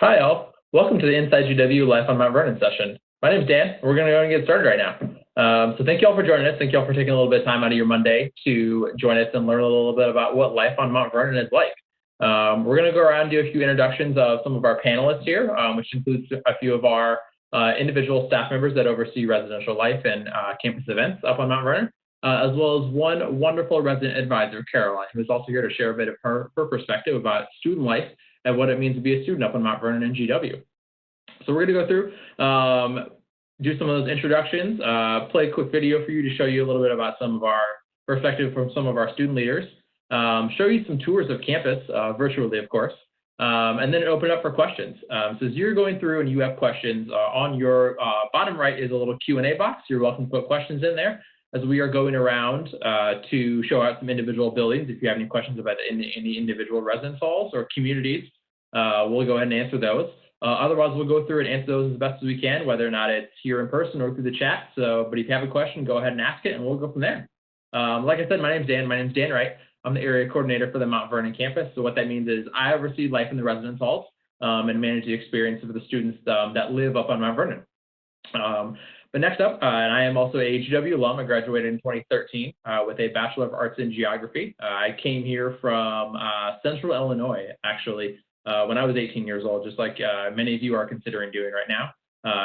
Hi, all. Welcome to the Inside GW Life on Mount Vernon session. My name is Dan. We're going to go and get started right now. So thank you all for joining us. Thank you all for taking a little bit of time out of your Monday to join us and learn a little bit about what life on Mount Vernon is like. We're going to go around and do a few introductions of some of our panelists here, which includes a few of our individual staff members that oversee residential life and campus events up on Mount Vernon, as well as one wonderful resident advisor, Caroline, who's also here to share a bit of her perspective about student life and what it means to be a student up on Mount Vernon and GW. So we're going to go through, do some of those introductions, play a quick video for you to show you a little bit about some of our perspective from some of our student leaders, show you some tours of campus, virtually, of course, and then open it up for questions. So as you're going through and you have questions, on your bottom right is a little Q&A box. You're welcome to put questions in there as we are going around to show out some individual buildings. If you have any questions about any individual residence halls or communities, we'll go ahead and answer those. Otherwise, we'll go through and answer those as best as we can, whether or not it's here in person or through the chat. So, but if you have a question, go ahead and ask it, and we'll go from there. Like I said, my name's Dan. My name's Dan Wright. I'm the area coordinator for the Mount Vernon campus. So what that means is I oversee life in the residence halls and manage the experience of the students that live up on Mount Vernon. But next up, and I am also a GW alum. I graduated in 2013 with a Bachelor of Arts in Geography. I came here from Central Illinois, actually, when I was 18 years old, just like many of you are considering doing right now,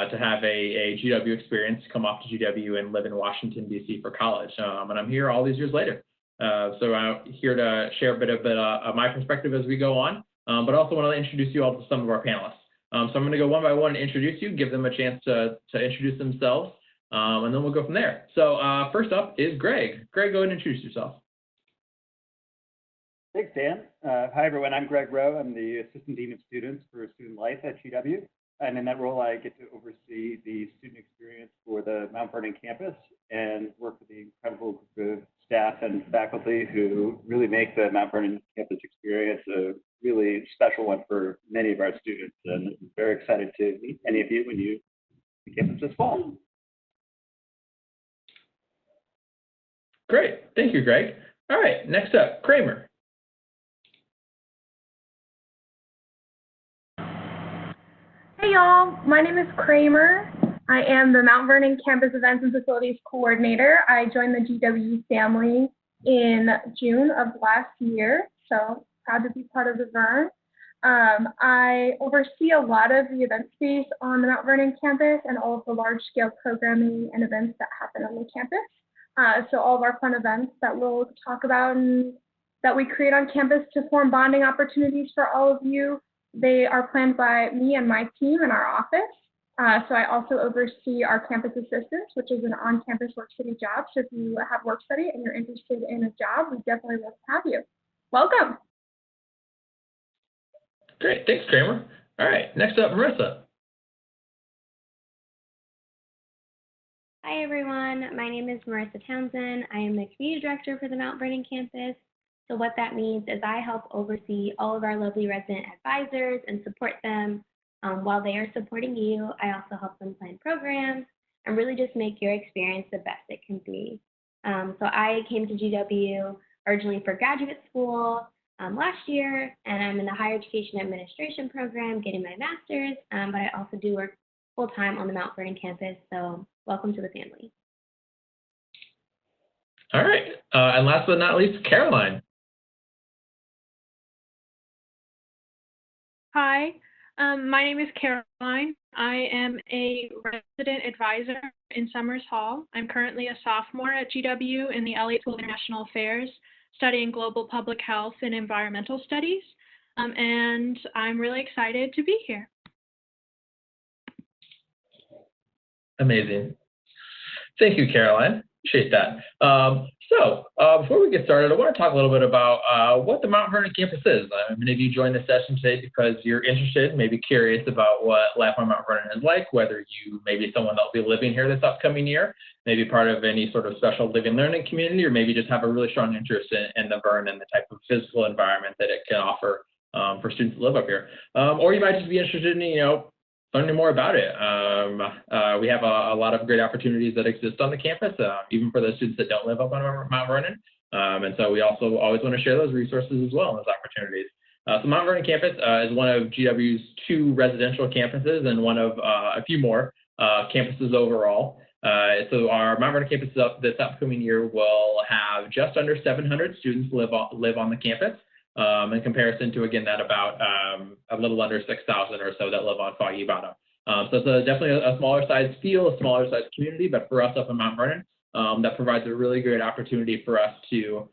to have a GW experience, come off to GW and live in Washington, D.C. for college. And I'm here all these years later. So I'm here to share a bit of my perspective as we go on, but also want to introduce you all to some of our panelists. So I'm going to go one by one and introduce you, give them a chance to introduce themselves, and then we'll go from there. So first up is Greg. Greg, go ahead and introduce yourself. Thanks, Dan. Hi, everyone. I'm Greg Rowe. I'm the Assistant Dean of Students for Student Life at GW. And in that role, I get to oversee the student experience for the Mount Vernon campus and work with the incredible group of staff and faculty who really make the Mount Vernon campus experience a really special one for many of our students. And I'm very excited to meet any of you when you the campus this fall. Great. Thank you, Greg. All right. Next up, Kramer. Hey y'all, my name is Kramer. I am the Mount Vernon Campus Events and Facilities Coordinator. I joined the GW family in June of last year, so proud to be part of the Vern. I oversee a lot of the event space on the Mount Vernon campus and all of the large-scale programming and events that happen on the campus. So all of our fun events that we'll talk about and that we create on campus to form bonding opportunities for all of you. They are planned by me and my team in our office. So I also oversee our campus assistants, which is an on-campus work study job. So if you have work study and you're interested in a job, we definitely love to have you. Welcome. Great, thanks, Kramer. All right, next up, Marissa. Hi, everyone. My name is Marissa Townsend. I am the community director for the Mount Vernon campus. So what that means is I help oversee all of our lovely resident advisors and support them while they are supporting you. I also help them plan programs and really just make your experience the best it can be. So I came to GW originally for graduate school last year, and I'm in the higher education administration program getting my master's, but I also do work full-time on the Mount Vernon campus, so welcome to the family. All right, and last but not least, Caroline. Hi, my name is Caroline. I am a resident advisor in Summers Hall. I'm currently a sophomore at GW in the Elliott School of International Affairs, studying global public health and environmental studies, and I'm really excited to be here. Amazing. Thank you, Caroline. Appreciate that. So before we get started, I want to talk a little bit about what the Mount Vernon campus is. Many of you joined the session today because you're interested, maybe curious about what life on Mount Vernon is like, whether you may be someone that will be living here this upcoming year, maybe part of any sort of special living learning community, or maybe just have a really strong interest in the Vern and the type of physical environment that it can offer for students to live up here. Or you might just be interested in, learning more about it. We have a lot of great opportunities that exist on the campus, even for those students that don't live up on Mount Vernon. And so we also always want to share those resources as well, those opportunities. So Mount Vernon campus is one of GW's 2 residential campuses and one of a few more campuses overall. So our Mount Vernon campus this upcoming year will have just under 700 students live on the campus. In comparison to, again, that about a little under 6,000 or so that live on Foggy Bottom. So it's definitely a smaller size feel, a smaller size community, but for us up in Mount Vernon, that provides a really great opportunity for us to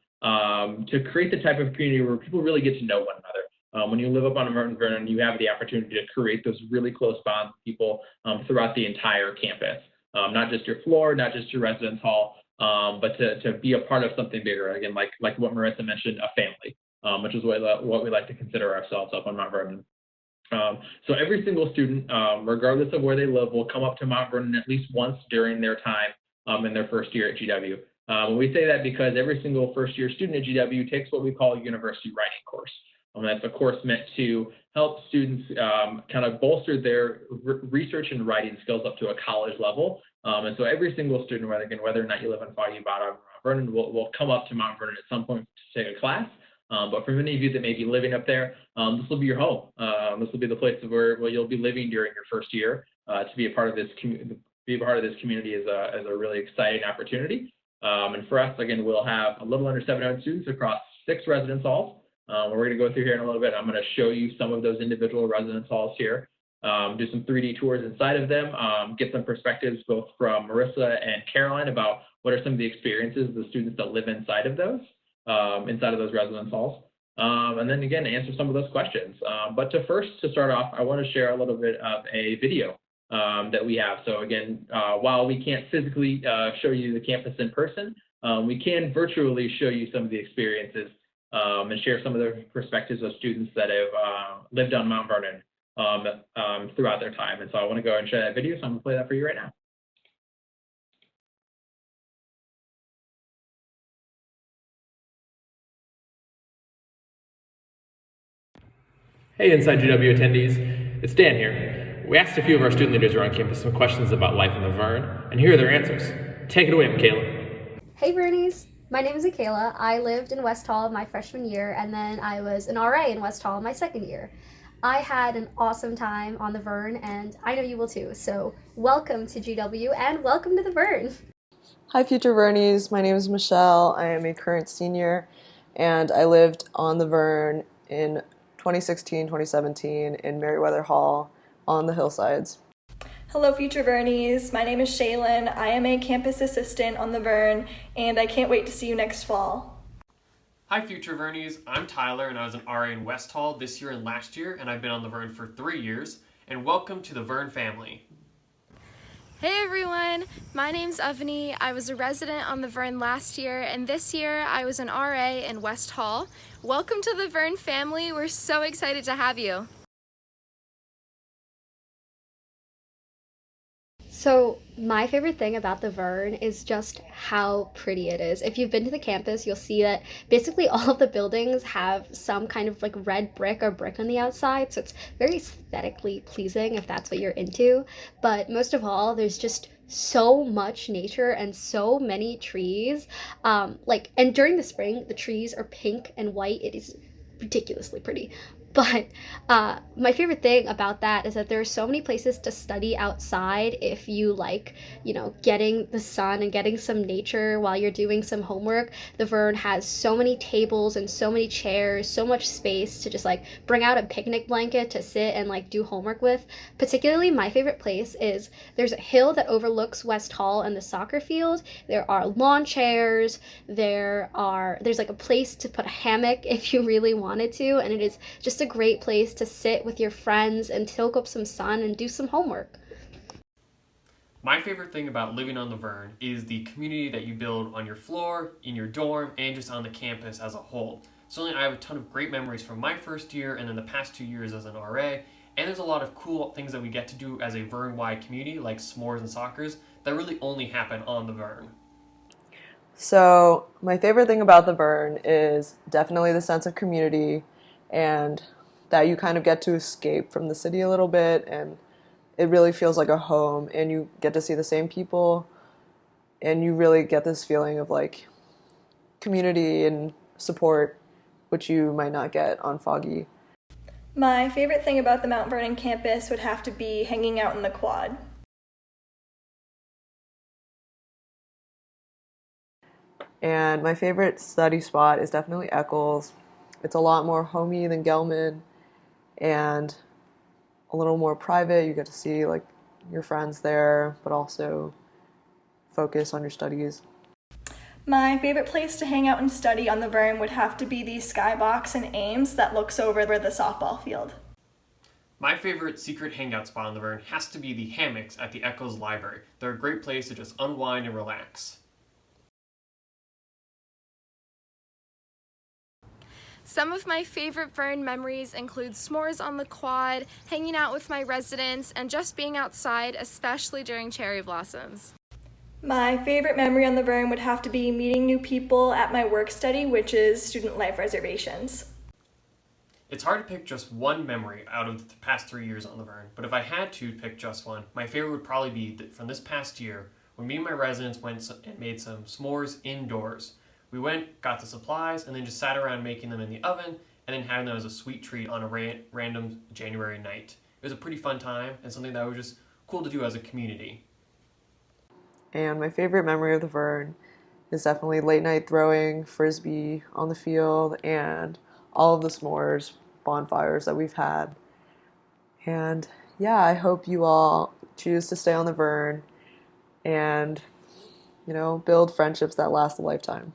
create the type of community where people really get to know one another. When you live up on Mount Vernon, you have the opportunity to create those really close bonds with people throughout the entire campus. Not just your floor, not just your residence hall, but to be a part of something bigger. Again, like what Marissa mentioned, a family, which is what we like to consider ourselves up on Mount Vernon. So every single student, regardless of where they live, will come up to Mount Vernon at least once during their time in their first year at GW. We say that because every single first-year student at GW takes what we call a university writing course. That's a course meant to help students kind of bolster their research and writing skills up to a college level. And so every single student, whether or not you live in Foggy Bottom or Mount Vernon, will come up to Mount Vernon at some point to take a class. But for many of you that may be living up there, this will be your home. This will be the place where you'll be living during your first year. To be a part of this community is a really exciting opportunity. And for us, again, we'll have a little under 700 students across 6 residence halls. We're going to go through here in a little bit. I'm going to show you some of those individual residence halls here, do some 3D tours inside of them, get some perspectives both from Marissa and Caroline about what are some of the experiences of the students that live inside of those residence halls. And then again, answer some of those questions. But to start off, I want to share a little bit of a video that we have. So again, while we can't physically show you the campus in person, we can virtually show you some of the experiences and share some of the perspectives of students that have lived on Mount Vernon throughout their time. And so I want to go and share that video, so I'm going to play that for you right now. Hey Inside GW attendees, it's Dan here. We asked a few of our student leaders around campus some questions about life in the Vern, and here are their answers. Take it away, Michaela. Hey Vernies, my name is Michaela. I lived in West Hall my freshman year, and then I was an RA in West Hall my second year. I had an awesome time on the Vern, and I know you will too, so welcome to GW and welcome to the Vern. Hi future Vernies, my name is Michelle. I am a current senior, and I lived on the Vern in 2016, 2017 in Meriwether Hall on the hillsides. Hello future Vernies, my name is Shaylin. I am a campus assistant on the Vern, and I can't wait to see you next fall. Hi future Vernies, I'm Tyler and I was an RA in West Hall this year and last year, and I've been on the Vern for 3 years, and welcome to the Vern family. Hey everyone, my name's Avani. I was a resident on the Vern last year, and this year I was an RA in West Hall. Welcome to the Vern family. We're so excited to have you. So my favorite thing about the Vern is just how pretty it is. If you've been to the campus, you'll see that basically all of the buildings have some kind of like red brick or brick on the outside, so it's very aesthetically pleasing if that's what you're into. But most of all, there's just so much nature and so many trees. And during the spring, the trees are pink and white. It is ridiculously pretty. But my favorite thing about that is that there are so many places to study outside if you like, getting the sun and getting some nature while you're doing some homework. The Vern has so many tables and so many chairs, so much space to just bring out a picnic blanket to sit and do homework with. Particularly my favorite place is there's a hill that overlooks West Hall and the soccer field. There are lawn chairs. There's a place to put a hammock if you really wanted to, and it is just a great place to sit with your friends and soak up some sun and do some homework. My favorite thing about living on the Vern is the community that you build on your floor, in your dorm, and just on the campus as a whole. Certainly I have a ton of great memories from my first year and then the past 2 years as an RA, and there's a lot of cool things that we get to do as a Vern-wide community, like s'mores and soccers, that really only happen on the Vern. So my favorite thing about the Vern is definitely the sense of community and that you kind of get to escape from the city a little bit, and it really feels like a home, and you get to see the same people, and you really get this feeling of community and support, which you might not get on Foggy. My favorite thing about the Mount Vernon campus would have to be hanging out in the quad. And my favorite study spot is definitely Eccles. It's a lot more homey than Gelman and a little more private. You get to see like your friends there, but also focus on your studies. My favorite place to hang out and study on the Vern would have to be the skybox in Ames that looks over the softball field. My favorite secret hangout spot on the Vern has to be the hammocks at the Eccles Library. They're a great place to just unwind and relax. Some of my favorite Vern memories include s'mores on the quad, hanging out with my residents, and just being outside, especially during cherry blossoms. My favorite memory on the Vern would have to be meeting new people at my work study, which is student life reservations. It's hard to pick just one memory out of the past 3 years on the Vern, but if I had to pick just one, my favorite would probably be from this past year when me and my residents went and made some s'mores indoors. We went, got the supplies, and then just sat around making them in the oven and then having them as a sweet treat on a random January night. It was a pretty fun time and something that was just cool to do as a community. And my favorite memory of the Vern is definitely late night throwing frisbee on the field and all of the s'mores bonfires that we've had. And yeah, I hope you all choose to stay on the Vern and, build friendships that last a lifetime.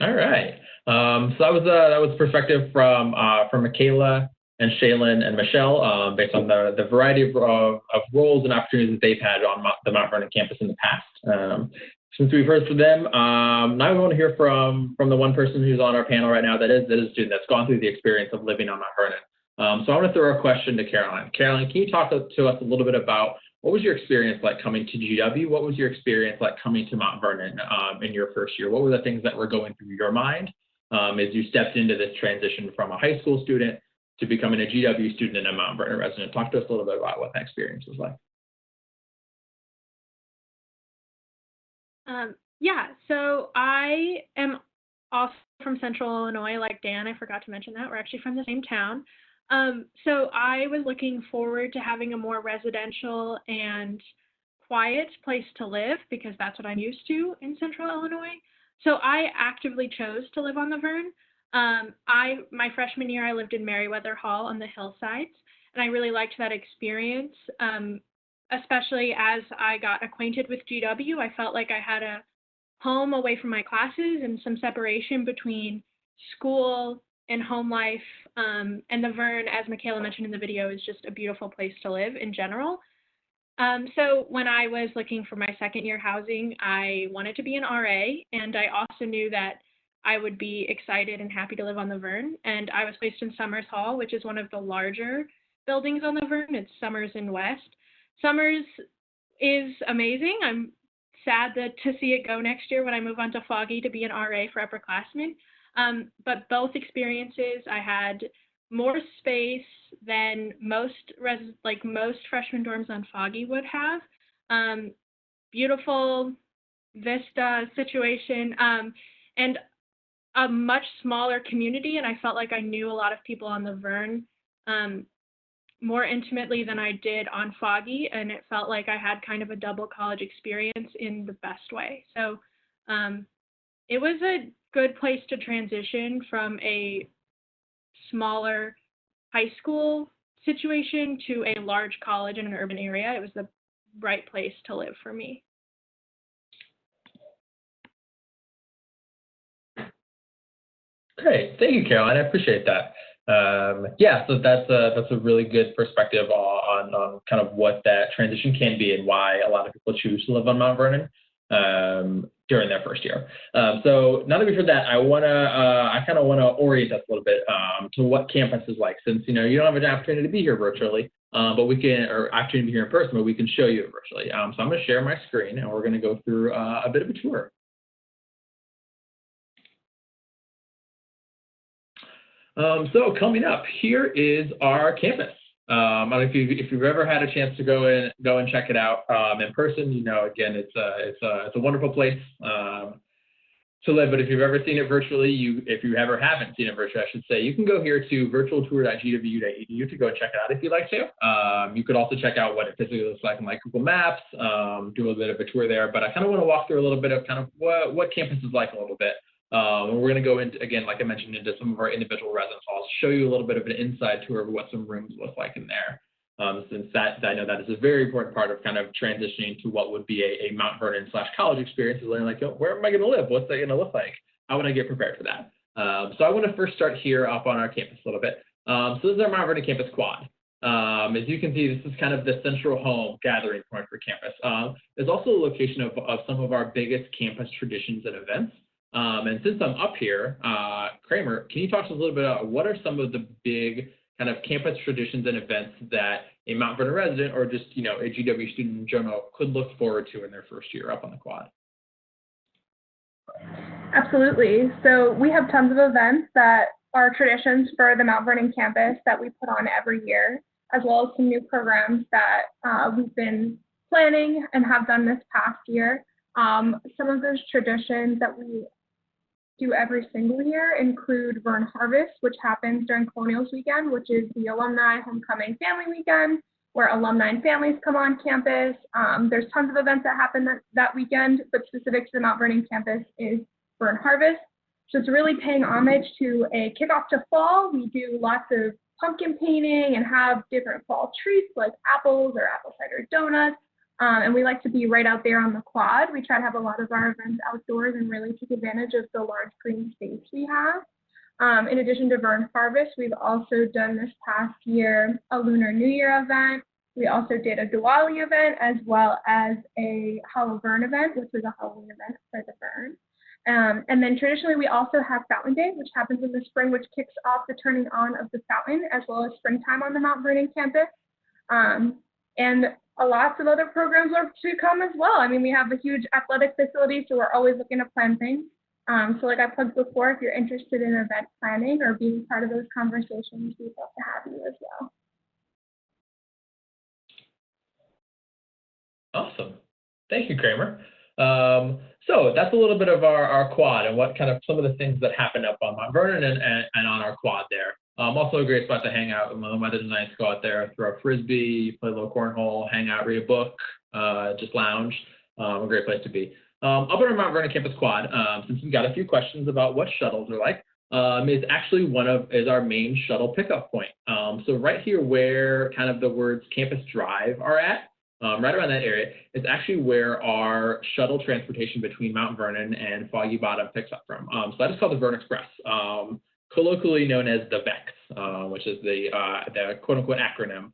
All right. So that was perspective from Michaela and Shaylin and Michelle, based on the variety of roles and opportunities that they've had on the Mount Vernon campus in the past. Since we've heard from them, now we want to hear from the one person who's on our panel right now that is a student that's gone through the experience of living on Mount Vernon. So I want to throw a question to Caroline. Caroline, can you talk to us a little bit about what was your experience like coming to GW? What was your experience like coming to Mount Vernon in your first year? What were the things that were going through your mind as you stepped into this transition from a high school student to becoming a GW student and a Mount Vernon resident? Talk to us a little bit about what that experience was like. Yeah, so I am also from Central Illinois, like Dan. I forgot to mention that. We're actually from the same town. So I was looking forward to having a more residential and quiet place to live because that's what I'm used to in Central Illinois. So I actively chose to live on the Vern. My freshman year, I lived in Meriwether Hall on the hillsides, and I really liked that experience. Especially as I got acquainted with GW, I felt like I had a home away from my classes and some separation between school and home life. And the Vern, as Michaela mentioned in the video, is just a beautiful place to live in general. So when I was looking for my second year housing, I wanted to be an RA, and I also knew that I would be excited and happy to live on the Vern. And I was placed in Summers Hall, which is one of the larger buildings on the Vern. It's Summers and West. Summers is amazing. I'm sad to see it go next year when I move on to Foggy to be an RA for upperclassmen. But both experiences, I had more space than most freshman dorms on Foggy would have. Beautiful vista situation, and a much smaller community. And I felt like I knew a lot of people on the Vern more intimately than I did on Foggy, and it felt like I had kind of a double college experience in the best way. So it was a good place to transition from a smaller high school situation to a large college in an urban area. It was the right place to live for me. Great, thank you, Caroline. I appreciate that. Yeah, so that's a really good perspective on kind of what that transition can be and why a lot of people choose to live on Mount Vernon during their first year. So now that we've heard that, I kind of want to orient us a little bit to what campus is like, since you don't have an opportunity to be here virtually, but we can, or opportunity to be here in person, but we can show you it virtually. So I'm going to share my screen and we're going to go through a bit of a tour. So coming up, here is our campus. I don't know if you've ever had a chance to go and check it out in person. Again, it's a wonderful place. to live, but if you've ever seen it virtually, if you ever haven't seen it virtually, I should say, you can go here to virtualtour.gwu.edu to go check it out if you'd like to. You could also check out what it physically looks like in like Google Maps, do a bit of a tour there, but I kind of want to walk through a little bit of kind of what campus is like a little bit. And we're going to go into, again, like I mentioned, into some of our individual residence halls, show you a little bit of an inside tour of what some rooms look like in there. Since that, I know that is a very important part of kind of transitioning to what would be a Mount Vernon / college experience, is learning like, oh, where am I going to live? What's that going to look like? How would I get prepared for that? So I want to first start here up on our campus a little bit. So this is our Mount Vernon campus quad. As you can see, this is kind of the central home gathering point for campus. There's also a location of some of our biggest campus traditions and events. And since I'm up here, Kramer, can you talk to us a little bit about what are some of the big kind of campus traditions and events that a Mount Vernon resident or just, a GW student in general could look forward to in their first year up on the quad? Absolutely. So we have tons of events that are traditions for the Mount Vernon campus that we put on every year, as well as some new programs that we've been planning and have done this past year. Some of those traditions that we do every single year include Vern Harvest, which happens during Colonials Weekend, which is the alumni homecoming family weekend, where alumni and families come on campus. There's tons of events that happen that weekend, but specific to the Mount Vernon campus is Vern Harvest. So it's really paying homage to a kickoff to fall. We do lots of pumpkin painting and have different fall treats like apples or apple cider donuts. And we like to be right out there on the quad. We try to have a lot of our events outdoors and really take advantage of the large green space we have. In addition to Vern Harvest, we've also done this past year a Lunar New Year event. We also did a Diwali event as well as a Halloween event, which was a Halloween event for the Vern. And then traditionally, we also have Fountain Day, which happens in the spring, which kicks off the turning on of the fountain, as well as springtime on the Mount Vernon campus. And lots of other programs are to come as well. I mean, we have a huge athletic facility, so we're always looking to plan things. So like I plugged before, if you're interested in event planning or being part of those conversations, we'd love to have you as well. Awesome. Thank you, Kramer. So that's a little bit of our quad and what kind of some of the things that happen up on Mount Vernon and on our quad there. Also a great spot to hang out. When the weather's nice, go out there, throw a frisbee, play a little cornhole, hang out, read a book, just lounge. A great place to be. Up on our Mount Vernon campus quad, since we've got a few questions about what shuttles are like, is actually is our main shuttle pickup point. So right here where kind of the words campus drive are at, right around that area, is actually where our shuttle transportation between Mount Vernon and Foggy Bottom picks up from. So that is called the Vern Express, colloquially known as the VEX, which is the quote-unquote acronym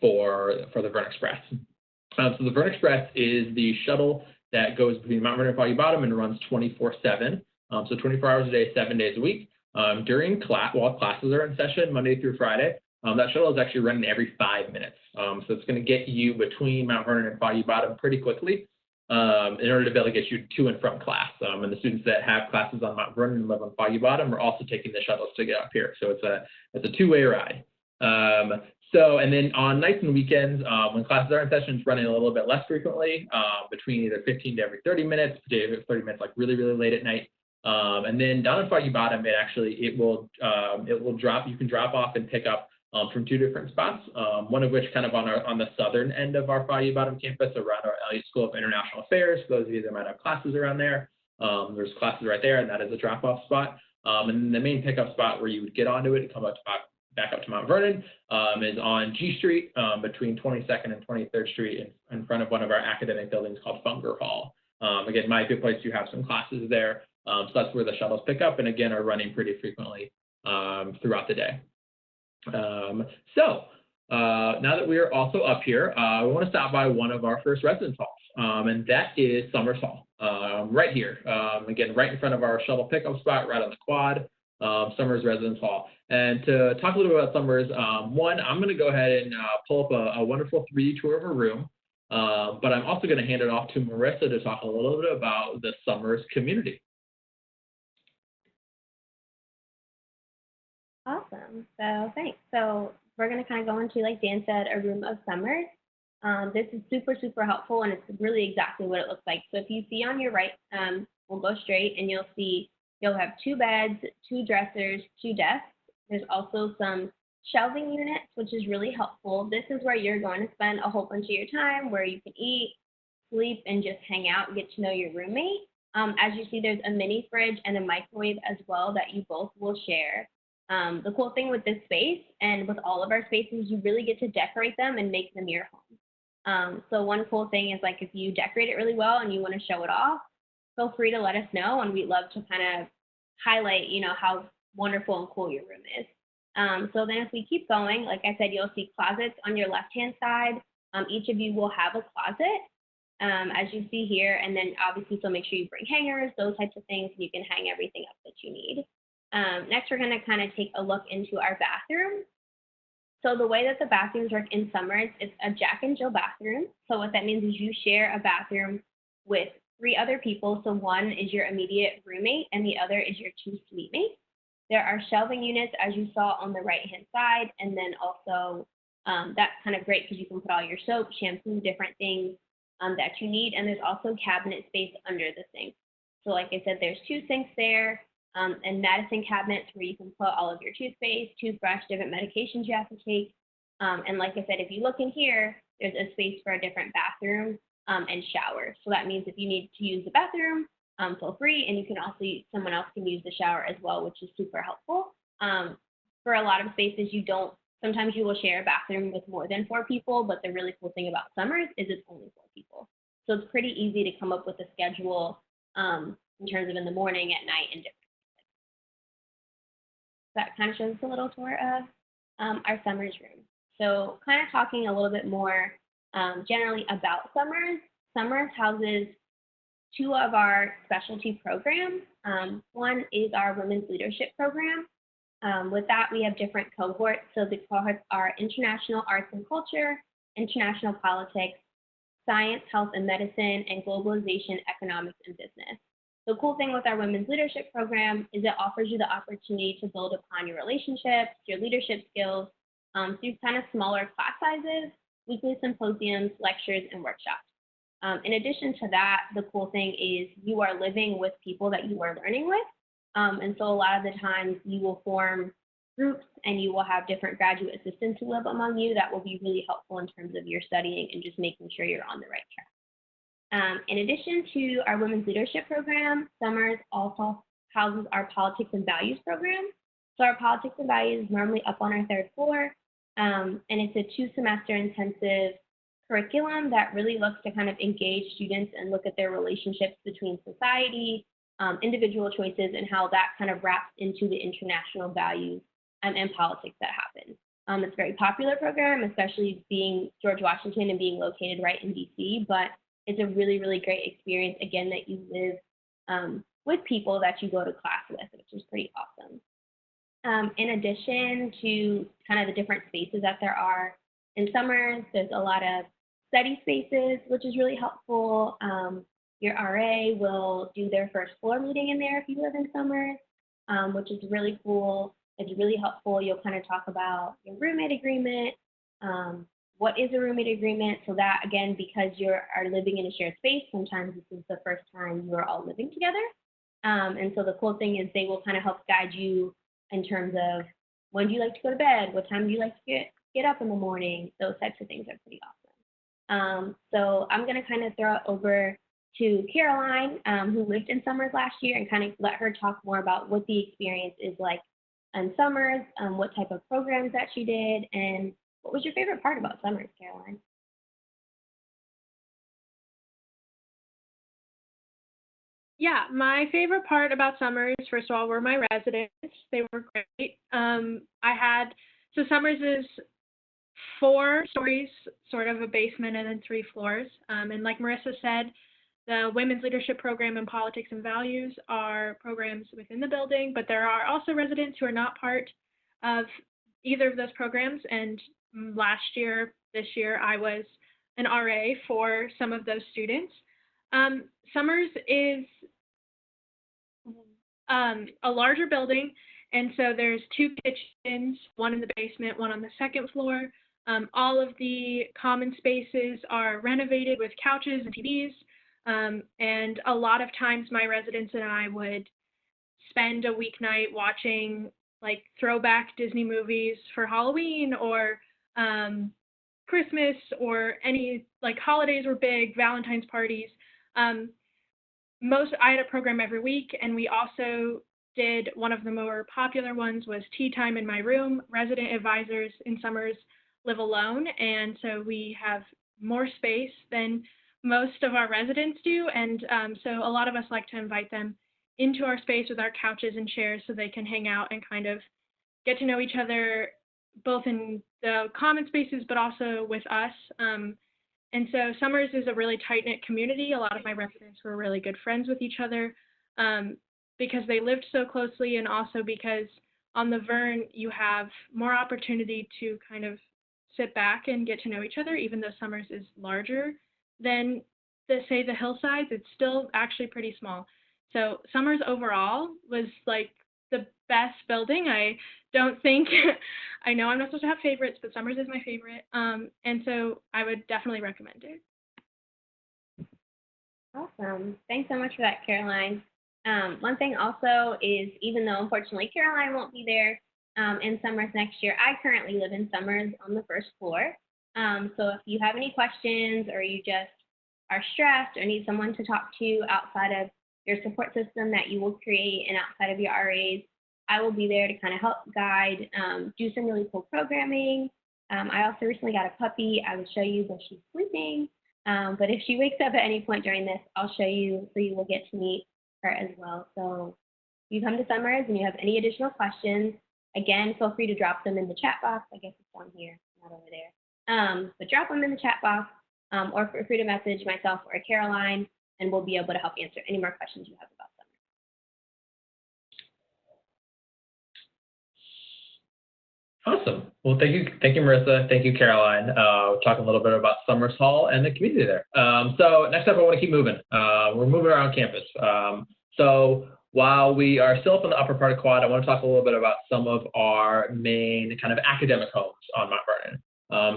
for the Vern Express. So the Vern Express is the shuttle that goes between Mount Vernon and Foggy Bottom and runs 24/7, so 24 hours a day, 7 days a week. During while classes are in session, Monday through Friday, that shuttle is actually running every 5 minutes. So it's going to get you between Mount Vernon and Foggy Bottom pretty quickly in order to be able to get you to and from class. And the students that have classes on Mount Vernon and live on Foggy Bottom are also taking the shuttles to get up here. So it's a two-way ride. And then on nights and weekends, when classes are in session, it's running a little bit less frequently, between either 15 to every 30 minutes, 30 minutes like really, really late at night. And then down in Foggy Bottom, it will drop. You can drop off and pick up from two different spots. One of which kind of on the southern end of our Foggy Bottom campus, around our Elliott School of International Affairs. For those of you that might have classes around there, there's classes right there, and that is a drop-off spot. And then the main pickup spot where you would get onto it and come back up to Mount Vernon is on G Street between 22nd and 23rd Street in front of one of our academic buildings called Funger Hall. Again, might be a place to have some classes there. So that's where the shuttles pick up and again are running pretty frequently throughout the day. Now that we are also up here, we want to stop by one of our first residence halls, and that is Summers Hall, right here. Again, right in front of our shuttle pickup spot, right on the quad, Summers Residence Hall. And to talk a little bit about Summers, one, I'm going to go ahead and pull up a wonderful 3D tour of a room, but I'm also going to hand it off to Marissa to talk a little bit about the Summers community. Awesome. So thanks. So we're going to kind of go into, like Dan said, a room of Summers. This is super, super helpful, and it's really exactly what it looks like. So if you see on your right, we'll go straight and you'll see you'll have 2 beds, 2 dressers, 2 desks. There's also some shelving units, which is really helpful. This is where you're going to spend a whole bunch of your time, where you can eat, sleep, and just hang out and get to know your roommate. As you see, there's a mini fridge and a microwave as well that you both will share. The cool thing with this space and with all of our spaces, you really get to decorate them and make them your home. So one cool thing is, like, if you decorate it really well and you want to show it off, feel free to let us know, and we'd love to kind of highlight, how wonderful and cool your room is. So then if we keep going, like I said, you'll see closets on your left-hand side. Each of you will have a closet, as you see here, and then obviously so make sure you bring hangers, those types of things, and you can hang everything up that you need. Next, we're going to kind of take a look into our bathroom. So the way that the bathrooms work in Summers, it's a Jack and Jill bathroom. So what that means is you share a bathroom with 3 other people. So one is your immediate roommate and the other is your 2 suite mates. There are shelving units, as you saw on the right-hand side, and then also that's kind of great because you can put all your soap, shampoo, different things that you need, and there's also cabinet space under the sink. So like I said, there's 2 sinks there, and medicine cabinets where you can put all of your toothpaste, toothbrush, different medications you have to take. And like I said, if you look in here, there's a space for a different bathroom and shower. So that means if you need to use the bathroom, feel free, and you can also, someone else can use the shower as well, which is super helpful. For a lot of spaces, sometimes you will share a bathroom with more than 4 people, but the really cool thing about Summers is it's only 4 people. So it's pretty easy to come up with a schedule in terms of in the morning, at night, and different. That kind of shows us a little tour of our Summers room. So kind of talking a little bit more generally about Summers. Summers houses 2 of our specialty programs. One is our Women's Leadership Program. With that, we have different cohorts. So the cohorts are International Arts and Culture, International Politics, Science, Health and Medicine, and Globalization, Economics, and Business. The cool thing with our Women's Leadership Program is it offers you the opportunity to build upon your relationships, your leadership skills, through kind of smaller class sizes, weekly symposiums, lectures, and workshops. In addition to that, the cool thing is you are living with people that you are learning with. And so a lot of the times you will form groups and you will have different graduate assistants who live among you that will be really helpful in terms of your studying and just making sure you're on the right track. In addition to our Women's Leadership Program, Summers also houses our Politics and Values program. So our Politics and Values is normally up on our 3rd floor, and it's a 2-semester intensive curriculum that really looks to kind of engage students and look at their relationships between society, individual choices, and how that kind of wraps into the international values and politics that happen. It's a very popular program, especially being George Washington and being located right in DC, but it's a really, really great experience, again, that you live with people that you go to class with, which is pretty awesome. In addition to kind of the different spaces that there are in Summers, there's a lot of study spaces, which is really helpful. Your RA will do their first floor meeting in there if you live in Summers, which is really cool. It's really helpful. You'll kind of talk about your roommate agreement, what is a roommate agreement, so that, again, because you are living in a shared space, sometimes this is the first time you're all living together. And so the cool thing is they will kind of help guide you in terms of when do you like to go to bed, what time do you like to get up in the morning, those types of things are pretty awesome. So I'm going to kind of throw it over to Caroline, who lived in Summers last year, and kind of let her talk more about what the experience is like in Summers, what type of programs that she did, and what was your favorite part about Summers, Caroline? Yeah, my favorite part about Summers, first of all, were my residents. They were great. So Summers is 4 stories, sort of a basement, and then 3 floors. And like Marissa said, the Women's Leadership Program and Politics and Values are programs within the building, but there are also residents who are not part of either of those programs. And this year, I was an RA for some of those students. Summers is a larger building, and so there's 2 kitchens, one in the basement, one on the 2nd floor. All of the common spaces are renovated with couches and TVs. And a lot of times my residents and I would spend a weeknight watching like throwback Disney movies for Halloween or Christmas, or any like holidays were big, Valentine's parties. I had a program every week, and we also did one of the more popular ones was tea time in my room. Resident advisors in summers live alone, and so we have more space than most of our residents do, and so a lot of us like to invite them into our space with our couches and chairs so they can hang out and kind of get to know each other both in the common spaces but also with us. And so Summers is a really tight-knit community. A lot of my residents were really good friends with each other because they lived so closely, and also because on the Vern you have more opportunity to kind of sit back and get to know each other. Even though Summers is larger than say the hillsides, it's still actually pretty small. So Summers overall was like the best building. I don't think, I know I'm not supposed to have favorites, but Summers is my favorite. And so I would definitely recommend it. Awesome. Thanks so much for that, Caroline. One thing also is, even though unfortunately Caroline won't be there in Summers next year, I currently live in Summers on the first floor. So if you have any questions, or you just are stressed or need someone to talk to outside of your support system that you will create and outside of your RAs, I will be there to kind of help guide, do some really cool programming. I also recently got a puppy. I will show you, but she's sleeping. But if she wakes up at any point during this, I'll show you, so you will get to meet her as well. So if you come to Summers and you have any additional questions, again, feel free to drop them in the chat box. I guess it's down here, not over there. But drop them in the chat box, or feel free to message myself or Caroline, and we'll be able to help answer any more questions you have about Summers. Awesome. Well, thank you, Marissa. Thank you, Caroline. Talking a little bit about Summers Hall and the community there. So next up, I want to keep moving. We're moving around campus. So while we are still up in the upper part of Quad, I want to talk a little bit about some of our main kind of academic homes on Mount Vernon.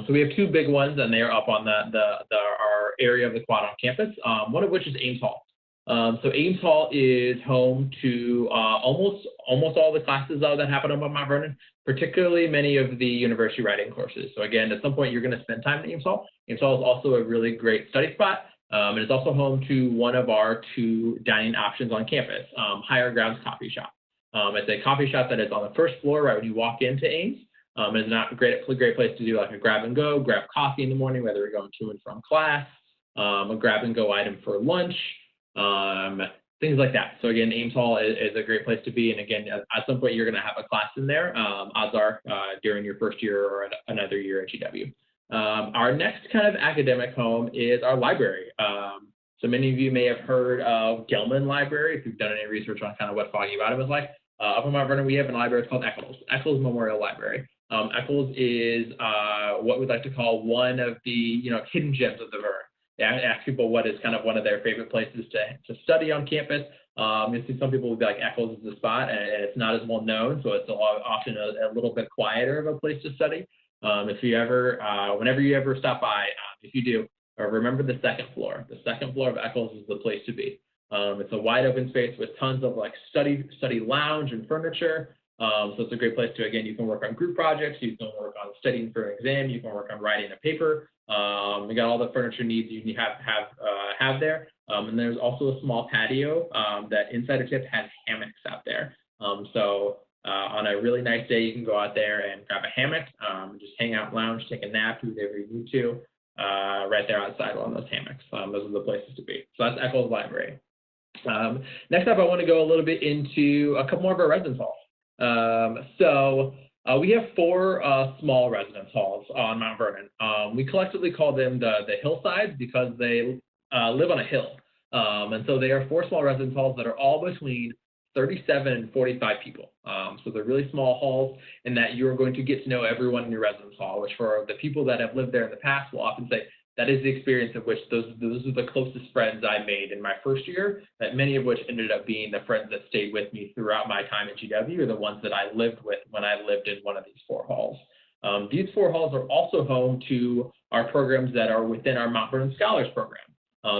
So we have two big ones, and they are up on our area of the Quad on campus, one of which is Ames Hall. So Ames Hall is home to almost all the classes that happen up on Mount Vernon, particularly many of the university writing courses. So again, at some point, you're going to spend time at Ames Hall. Ames Hall is also a really great study spot. And it's also home to one of our two dining options on campus, Higher Grounds Coffee Shop. It's a coffee shop that is on the first floor right when you walk into Ames. It's not a great place to do like a grab and go, grab coffee in the morning, whether you're going to and from class, a grab and go item for lunch, things like that. So again, Ames Hall is a great place to be. And again, at some point, you're going to have a class in there. Odds are during your first year or another year at GW. Our next kind of academic home is our library. So many of you may have heard of Gelman Library, if you've done any research on kind of what Foggy Bottom is like. Up in Mount Vernon, we have a library called Eccles Memorial Library. Eccles is what we'd like to call one of the hidden gems of the Vern. They ask people what is kind of one of their favorite places to study on campus. You see some people will be like Eccles is the spot, and it's not as well known, so it's often a little bit quieter of a place to study. If you ever, whenever you ever stop by, if you do, remember the second floor. The second floor of Eccles is the place to be. It's a wide open space with tons of like study lounge and furniture. So it's a great place to, again, you can work on group projects, you can work on studying for an exam, you can work on writing a paper. We got all the furniture needs you have there. And there's also a small patio that Insider Tip has hammocks out there. So on a really nice day, you can go out there and grab a hammock, just hang out, lounge, take a nap, do whatever you need to, right there outside on those hammocks. Those are the places to be. So that's Eccles Library. Next up, I want to go a little bit into a couple more of our residence halls. So we have four small residence halls on Mount Vernon. We collectively call them the hillsides because they live on a hill. And so they are four small residence halls that are all between 37 and 45 people. So they're really small halls in that you're going to get to know everyone in your residence hall, which for the people that have lived there in the past will often say, that is the experience of which those are the closest friends I made in my first year, that many of which ended up being the friends that stayed with me throughout my time at GW, or the ones that I lived with when I lived in one of these four halls. These four halls are also home to our programs that are within our Mount Vernon Scholars Program.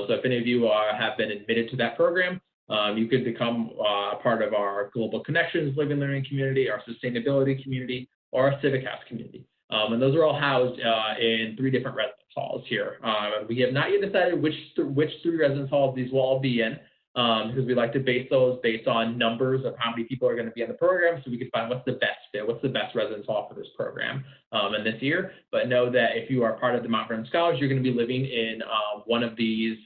So if any of you have been admitted to that program, you could become a part of our Global Connections Living Learning community, our Sustainability community, or our Civic House community. And those are all housed in 3 different residence halls here. We have not yet decided which 3 residence halls these will all be in, because we like to base those based on numbers of how many people are going to be in the program, so we can find what's the best fit, what's the best residence hall for this program and this year. But know that if you are part of the Mount Vernon Scholars, you're going to be living in one of the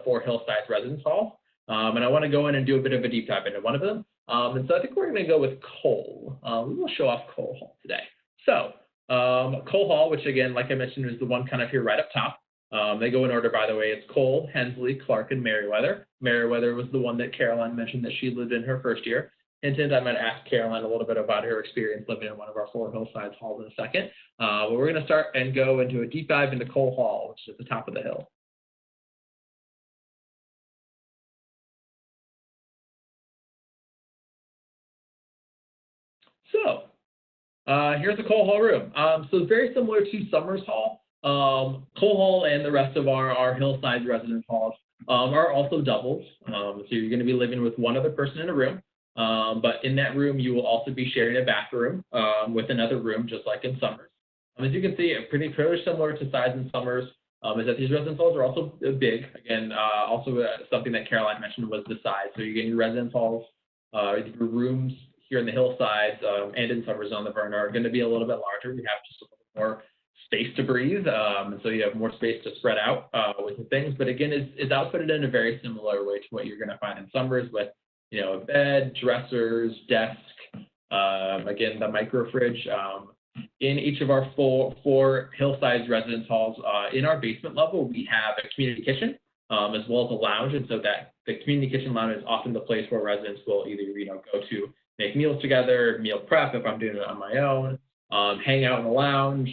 4 hillside residence halls. And I want to go in and do a bit of a deep dive into one of them. And so I think we're going to go with Cole. We will show off Cole Hall today. So Cole Hall, which again, like I mentioned, is the one kind of here right up top. They go in order, by the way. It's Cole, Hensley, Clark, and Merriweather. Merriweather was the one that Caroline mentioned that she lived in her first year. Hint, I might ask Caroline a little bit about her experience living in one of our 4 hillside halls in a second. But we're going to start and go into a deep dive into Cole Hall, which is at the top of the hill. So here's the Cole Hall room. So it's very similar to Summers Hall. Cole Hall and the rest of our hillside residence halls are also doubles. So you're going to be living with one other person in a room. But in that room, you will also be sharing a bathroom with another room, just like in Summers. As you can see, pretty similar to size in Summers, is that these residence halls are also big. Again, also something that Caroline mentioned was the size. So you're getting your residence halls, your rooms here in the hillsides and in Summers on the Vernon are going to be a little bit larger. We have just a little more space to breathe, and so you have more space to spread out with the things. But again, it's outfitted in a very similar way to what you're going to find in Summers, with a bed, dressers, desk, again the micro fridge. In each of our 4 hillside residence halls, in our basement level, we have a community kitchen as well as a lounge, and so that the community kitchen lounge is often the place where residents will either go to make meals together, meal prep if I'm doing it on my own. Hang out in the lounge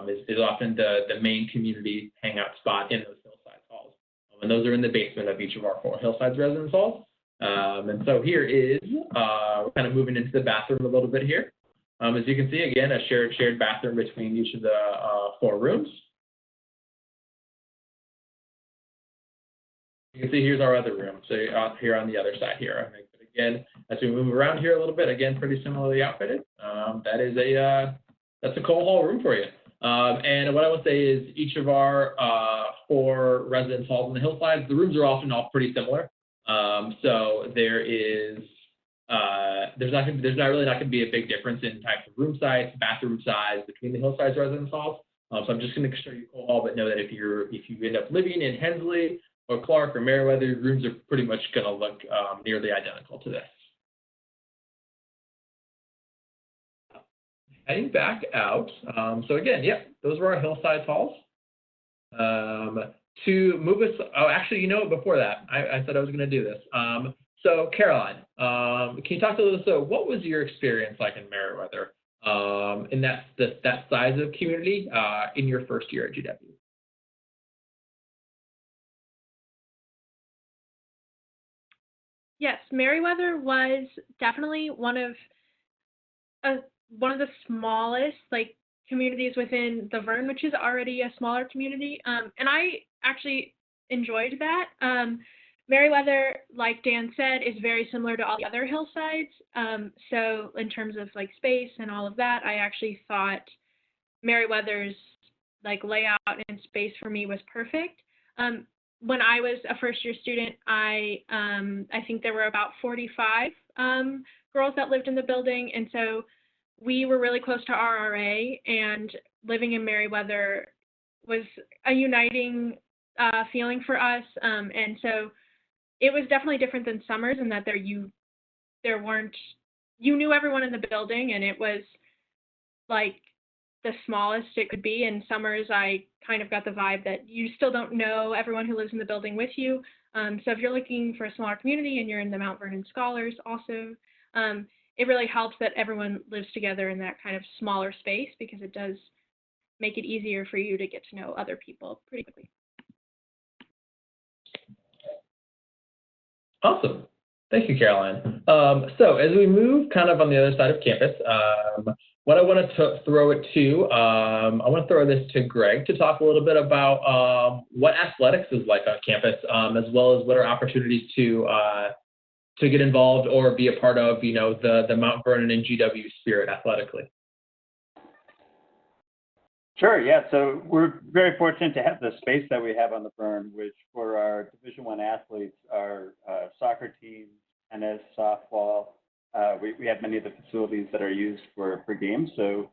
is often the main community hangout spot in those hillside halls. And those are in the basement of each of our 4 hillside residence halls. And so here is, we're kind of moving into the bathroom a little bit here. As you can see, again, a shared bathroom between each of the 4 rooms. You can see here's our other room, so here on the other side here. But again, as we move around here a little bit, again, pretty similarly outfitted. That's a Cole Hall room for you. And what I would say is each of our 4 residence halls in the hillsides, the rooms are often all pretty similar. So there's really not going to be a big difference in types of room size, bathroom size between the hillsides residence halls. So I'm just going to show you Cole Hall, but know that if you end up living in Hensley or Clark or Merriweather, your rooms are pretty much going to look nearly identical to this. Heading back out. So again, those were our hillside halls. To move us, actually, before that, I said I was going to do this. So Caroline, can you talk to us? So what was your experience like in Merriweather in that size of community in your first year at GW? Yes, Merriweather was definitely one of the smallest communities within the Vernon, which is already a smaller community. And I actually enjoyed that. Merriweather, like Dan said, is very similar to all the other hillsides. So in terms of space and all of that, I actually thought Merriweather's layout and space for me was perfect. When I was a first-year student, I think there were about 45 girls that lived in the building, and so we were really close to RRA, and living in Merriweather was a uniting feeling for us. And so it was definitely different than Summers in that you knew everyone in the building, and it was the smallest it could be. In Summers, I kind of got the vibe that you still don't know everyone who lives in the building with you. So if you're looking for a smaller community and you're in the Mount Vernon Scholars also, it really helps that everyone lives together in that kind of smaller space, because it does make it easier for you to get to know other people pretty quickly. Awesome. Thank you, Caroline. So as we move kind of on the other side of campus, what I want to throw it to, I want to throw this to Greg to talk a little bit about what athletics is like on campus, as well as what are opportunities to get involved or be a part of, the Mount Vernon and GW spirit athletically. Sure, yeah. So we're very fortunate to have the space that we have on the Vern, which for our Division I athletes, our soccer team, tennis, softball, we have many of the facilities that are used for games. So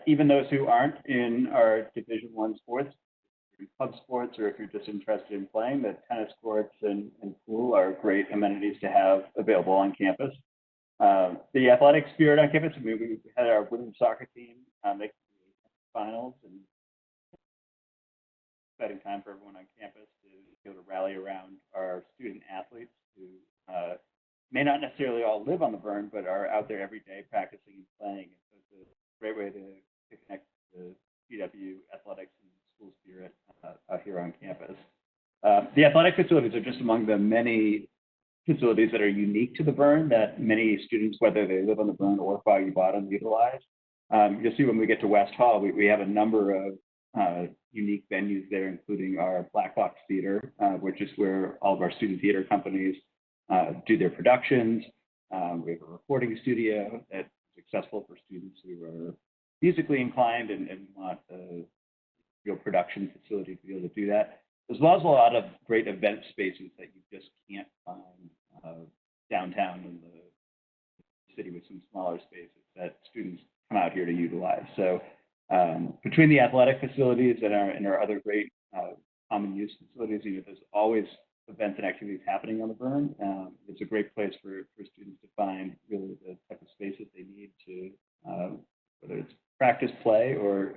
even those who aren't in our Division I sports, club sports, or if you're just interested in playing, the tennis courts and pool are great amenities to have available on campus. The athletic spirit on campus, we had our women's soccer team make finals, and exciting time for everyone on campus to be able to rally around our student athletes who may not necessarily all live on the Vern, but are out there every day practicing and playing. And so it's a great way to connect the GW athletics and school spirit out here on campus. The athletic facilities are just among the many facilities that are unique to the Vern that many students, whether they live on the Vern or Foggy Bottom, utilize. You'll see when we get to West Hall, we have a number of unique venues there, including our Black Box Theater, which is where all of our student theater companies do their productions. We have a recording studio that's accessible for students who are musically inclined and want a real production facility to be able to do that, as well as a lot of great event spaces that you just can't find downtown in the city with some smaller spaces that students come out here to utilize. So between the athletic facilities and our other great common use facilities, there's always events and activities happening on the Vern. It's a great place for students to find really the type of spaces they need to, whether it's practice, play, or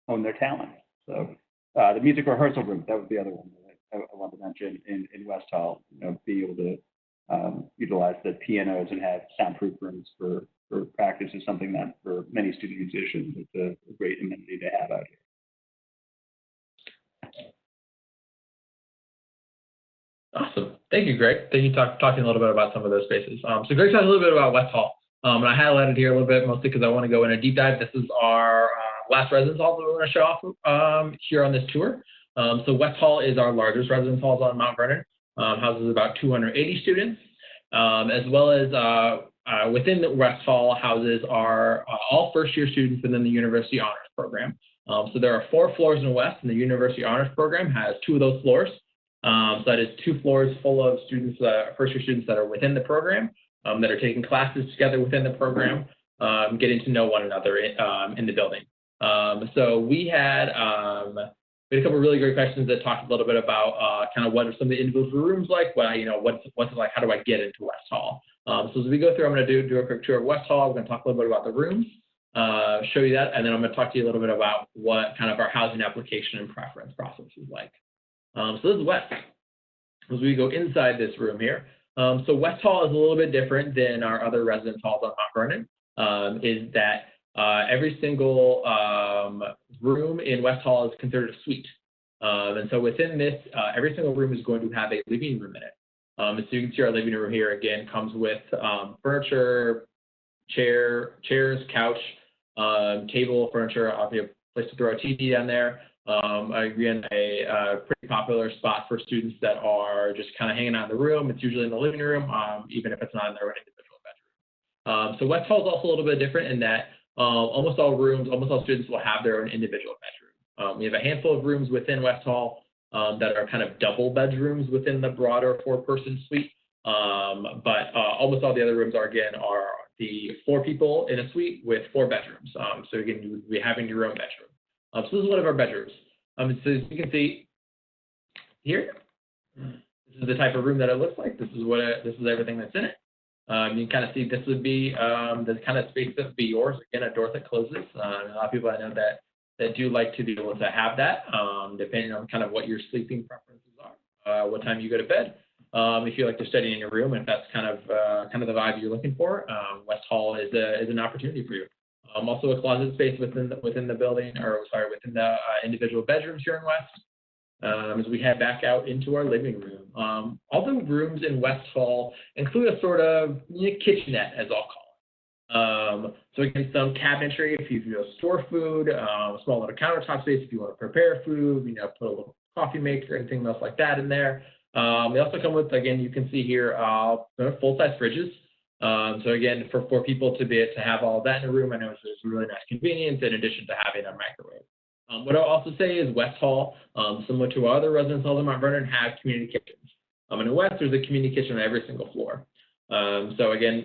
hone their talent. So the music rehearsal room, that was the other one that I wanted to mention in West Hall, be able to utilize the pianos and have soundproof rooms for practice is something that for many student musicians, it's a great amenity to have out here. Awesome. Thank you, Greg. Thank you talking a little bit about some of those spaces. So Greg talked a little bit about West Hall. And I highlighted here a little bit, mostly because I want to go in a deep dive. This is our last residence hall that we're going to show off here on this tour. So West Hall is our largest residence hall on Mount Vernon. Houses about 280 students, as well as within the West Hall houses are all first-year students within the University Honors Program. So there are 4 floors in the West, and the University Honors Program has 2 of those floors. So that is 2 floors full of students, first-year students that are within the program, that are taking classes together within the program, getting to know one another in the building. So we had a couple of really great questions that talked a little bit about kind of what are some of the individual rooms like, what's it like, how do I get into West Hall? So as we go through, I'm going to do a quick tour of West Hall. We're going to talk a little bit about the rooms, show you that, and then I'm going to talk to you a little bit about what kind of our housing application and preference process is like. So this is West. As we go inside this room here, so West Hall is a little bit different than our other residence halls on Mount Vernon, is that every single room in West Hall is considered a suite. And so within this, every single room is going to have a living room in it. And so you can see our living room here again comes with furniture, chairs, couch, table, furniture, obviously a place to throw a TV down there. Again, a pretty popular spot for students that are just kind of hanging out in the room. It's usually in the living room, even if it's not in their individual bedroom. So West Hall is also a little bit different in that almost all students will have their own individual bedroom. We have a handful of rooms within West Hall that are kind of double bedrooms within the broader 4-person suite. But almost all the other rooms are the 4 people in a suite with 4 bedrooms. So again, you would be having your own bedroom. So this is one of our bedrooms. So as you can see here, this is the type of room that it looks like. This is everything that's in it. You can kind of see this would be the kind of space that would be yours. Again, a door that closes. A lot of people I know that do like to be able to have that, depending on kind of what your sleeping preferences are, what time you go to bed. If you like to study in your room, if that's kind of the vibe you're looking for, West Hall is an opportunity for you. Also a closet space within the building, within the individual bedrooms here in West. As we head back out into our living room. All the rooms in West Hall include a sort of kitchenette, as I'll call So again, some cabinetry if you store food, small little countertop space if you want to prepare food, put a little coffee maker, anything else like that in there. They also come with, again, you can see here, full-size fridges. So again, for people to be able to have all of that in a room, I know it's a really nice convenience in addition to having a microwave. What I'll also say is West Hall, similar to our other residence halls in Mount Vernon, have community kitchens. In the West, there's a community kitchen on every single floor. So again,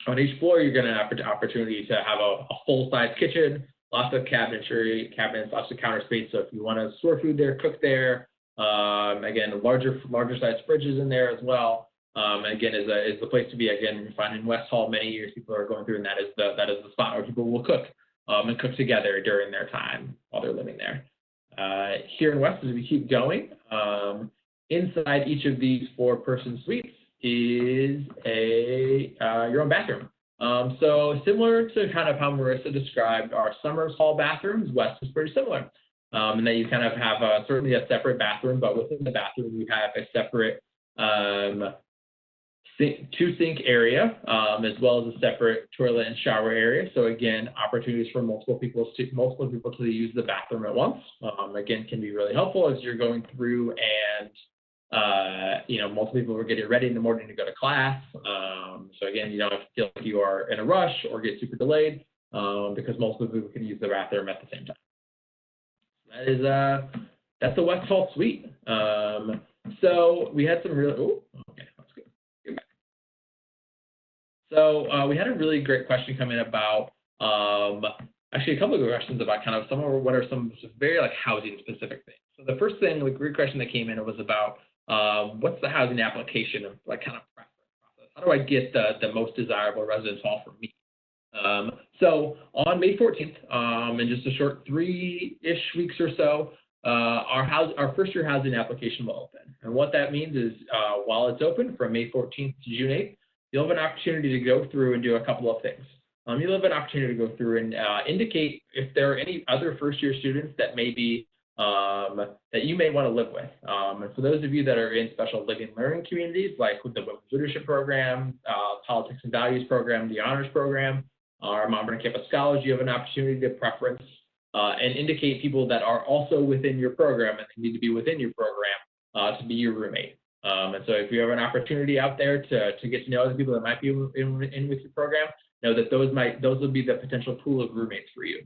on each floor, you're going to have an opportunity to have a full-size kitchen, lots of cabinetry, cabinets, lots of counter space. So if you want to store food there, cook there, again, larger size fridges in there as well. Again, is the place to be. Again, you find in West Hall many years people are going through, and that is the spot where people will cook and cook together during their time while they're living there. Here in West, as we keep going, inside each of these 4-person suites is your own bathroom. So similar to kind of how Marissa described our Summers Hall bathrooms, West is pretty similar. And that you kind of have certainly a separate bathroom, but within the bathroom you have a separate two-sink area, as well as a separate toilet and shower area. So again, opportunities for multiple people to use the bathroom at once. Again, can be really helpful as you're going through and multiple people are getting ready in the morning to go to class. So again, you don't have to feel like you are in a rush or get super delayed because multiple people can use the bathroom at the same time. That is that's the West Hall suite. So we had some really okay, that's good. Get back. So we had a really great question come in about actually a couple of good questions about kind of what are some very housing specific things. So the first thing, the great question that came in was about what's the housing application of kind of preference process? How do I get the most desirable residence hall for me? So on May 14th, in just a short 3-ish weeks or so, our first year housing application will open. And what that means is while it's open from May 14th to June 8th, you'll have an opportunity to go through and do a couple of things. You'll have an opportunity to go through and indicate if there are any other first year students that may be that you may want to live with. And for those of you that are in special living learning communities, like with the Women's Leadership Program, Politics and Values Program, the Honors Program, our Mount Vernon Campus Scholars, you have an opportunity to preference and indicate people that are also within your program and need to be within your program to be your roommate. And so if you have an opportunity out there to get to know other people that might be in with your program, know that those will be the potential pool of roommates for you.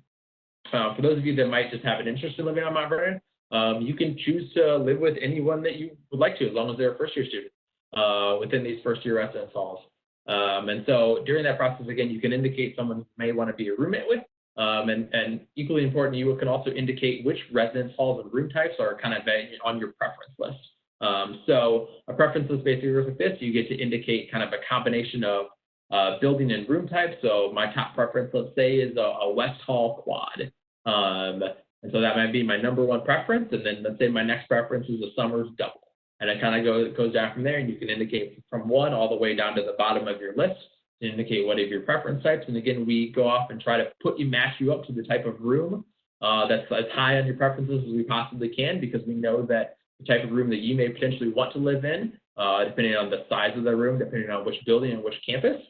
For those of you that might just have an interest in living on Mount Vernon, you can choose to live with anyone that you would like to, as long as they're a first-year student within these first-year residence halls. And so during that process, again, you can indicate someone you may want to be a roommate with. And equally important, you can also indicate which residence halls and room types are kind of on your preference list. So a preference list basically works like this. You get to indicate kind of a combination of building and room type. So my top preference, let's say, is a West Hall quad. And so that might be my number one preference. And then let's say my next preference is a Summers double. And it kind of goes down from there, and you can indicate from one all the way down to the bottom of your list to indicate what are your preference types. And again, we go off and try to match you up to the type of room that's as high on your preferences as we possibly can, because we know that the type of room that you may potentially want to live in, depending on the size of the room, depending on which building and which campus,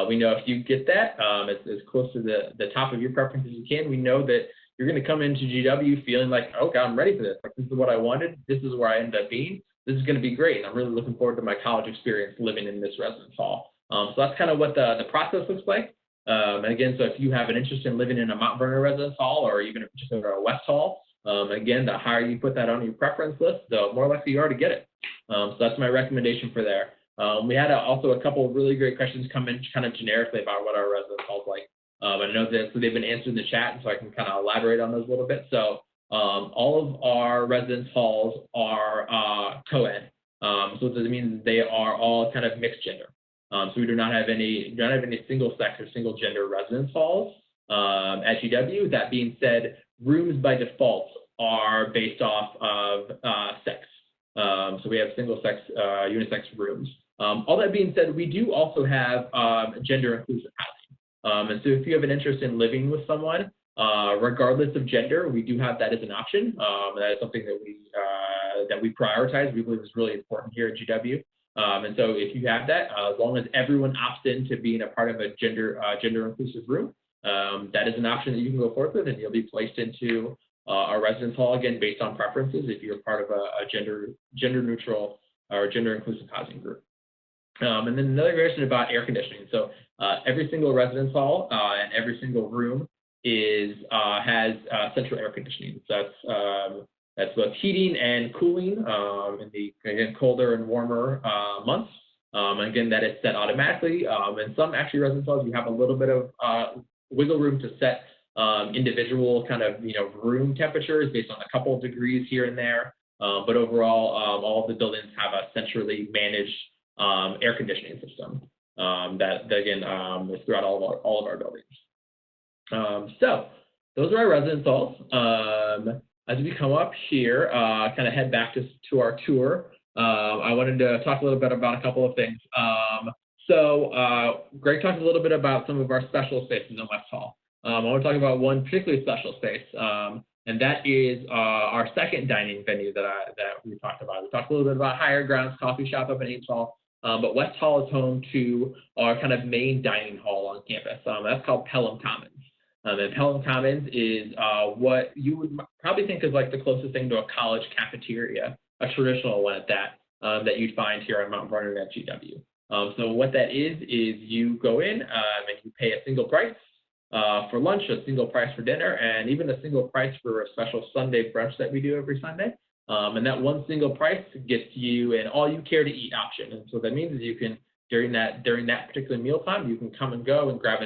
we know if you get that as close to the top of your preferences as you can, we know that you're going to come into GW feeling like, okay, I'm ready for this. Like, this is what I wanted. This is where I ended up being. This is going to be great. And I'm really looking forward to my college experience living in this residence hall. So that's kind of what the process looks like. And again, so if you have an interest in living in a Mount Vernon residence hall, or even in particular a West Hall, again, the higher you put that on your preference list, the more likely you are to get it. So that's my recommendation for there. We had also a couple of really great questions come in kind of generically about what our residence halls like. I know that so they've been answered in the chat, so I can kind of elaborate on those a little bit. So all of our residence halls are co-ed. So what that means is they are all kind of mixed gender. So we do not have any single sex or single gender residence halls at GW. That being said, rooms by default are based off of sex. So we have single sex, unisex rooms. All that being said, we do also have gender inclusive housing. And so if you have an interest in living with someone, regardless of gender, we do have that as an option. That is something that we prioritize. We believe is really important here at GW. And so if you have that, as long as everyone opts in to being a part of a gender inclusive room, that is an option that you can go forth with, and you'll be placed into our residence hall, again, based on preferences if you're part of a gender neutral or gender inclusive housing group. And then another question about air conditioning. So every single residence hall and every single room has central air conditioning. So that's both heating and cooling in the, again, colder and warmer months. Again, that is set automatically. And some actually residence halls, you have a little bit of wiggle room to set individual kind of, room temperatures based on a couple of degrees here and there. But overall, all of the buildings have a centrally managed air conditioning system that again is throughout all of our buildings. So those are our residence halls. As we come up here, kind of head back to our tour, I wanted to talk a little bit about a couple of things. So Greg talked a little bit about some of our special spaces in West Hall. I want to talk about one particularly special space, and that is our second dining venue that we talked about. We talked a little bit about Higher Grounds Coffee Shop up in Ames Hall, but West Hall is home to our kind of main dining hall on campus. That's called Pelham Commons. And Pelham Commons is what you would probably think is like the closest thing to a college cafeteria, a traditional one at that, that you'd find here on Mount Vernon at GW. So what that is you go in and you pay a single price for lunch, a single price for dinner, and even a single price for a special Sunday brunch that we do every Sunday. And that one single price gets you an all-you-care-to-eat option. And so what that means is you can, during that particular mealtime, you can come and go and grab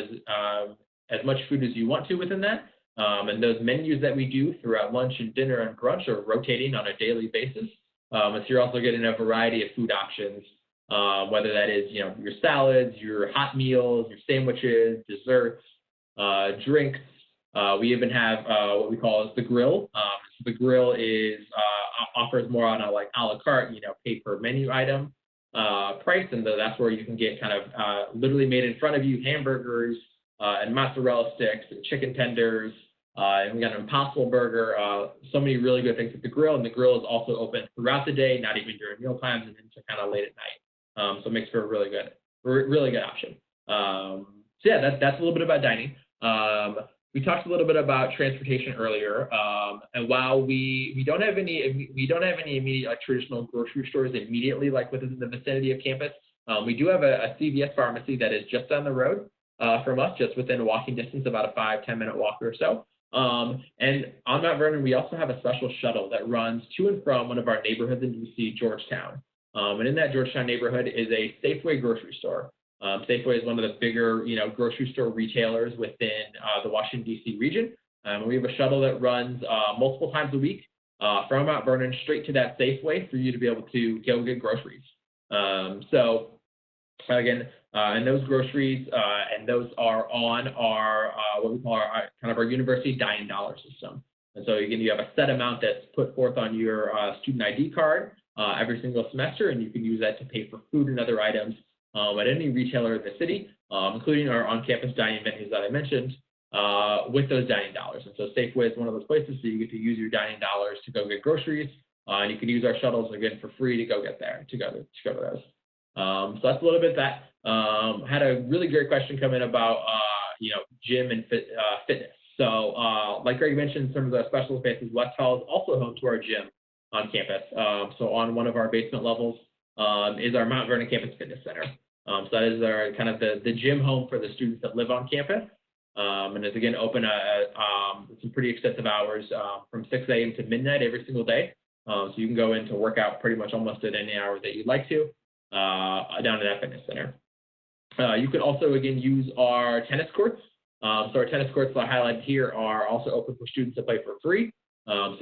as much food as you want to within that. And those menus that we do throughout lunch and dinner and brunch are rotating on a daily basis. So you're also getting a variety of food options, whether that is, your salads, your hot meals, your sandwiches, desserts, drinks. We even have what we call the grill. So the grill offers more on a like a la carte, pay per menu item price, and that's where you can get kind of literally made in front of you hamburgers and mozzarella sticks and chicken tenders, and we got an Impossible Burger. So many really good things at the grill, and the grill is also open throughout the day, not even during meal times and into kind of late at night. So it makes for a really good option. So yeah, that's a little bit about dining. We talked a little bit about transportation earlier, and while we don't have any immediate like traditional grocery stores immediately like within the vicinity of campus, we do have a CVS pharmacy that is just down the road from us, just within walking distance, about a 5-10 minute walk or so. And on Mount Vernon, we also have a special shuttle that runs to and from one of our neighborhoods in DC, Georgetown. And in that Georgetown neighborhood is a Safeway grocery store. Safeway is one of the bigger, grocery store retailers within the Washington, D.C. region. We have a shuttle that runs multiple times a week from Mount Vernon straight to that Safeway for you to be able to go get groceries. So again, and those groceries and those are on our what we call our kind of our university dine dollar system. And so again, you have a set amount that's put forth on your student ID card every single semester, and you can use that to pay for food and other items at any retailer in the city, including our on-campus dining venues that I mentioned, with those dining dollars. And so Safeway is one of those places, so you get to use your dining dollars to go get groceries, and you can use our shuttles again for free to go get there, to go to those. So that's a little bit that. Had a really great question come in about gym and fitness. So like Greg mentioned, some of the special spaces, West Hall is also home to our gym on campus. So on one of our basement levels is our Mount Vernon Campus Fitness Center. So that is our kind of the gym home for the students that live on campus. And it's again open some pretty extensive hours from 6 a.m. to midnight every single day. So you can go in to work out pretty much almost at any hour that you'd like to down in that fitness center. You can also again use our tennis courts. So our tennis courts that I highlighted here are also open for students to play for free. So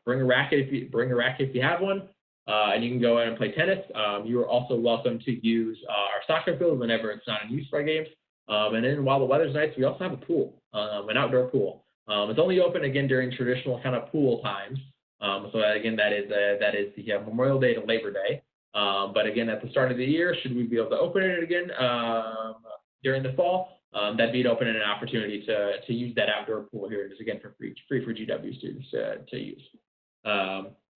bring a racket if you have one. And you can go in and play tennis. You are also welcome to use our soccer field whenever it's not in use for our games. And then while the weather's nice, we also have a pool, an outdoor pool. It's only open again during traditional kind of pool times. So again, that is the Memorial Day to Labor Day. But again, at the start of the year, should we be able to open it again during the fall, that'd be an open and an opportunity to use that outdoor pool here. It's again for free for GW students to use.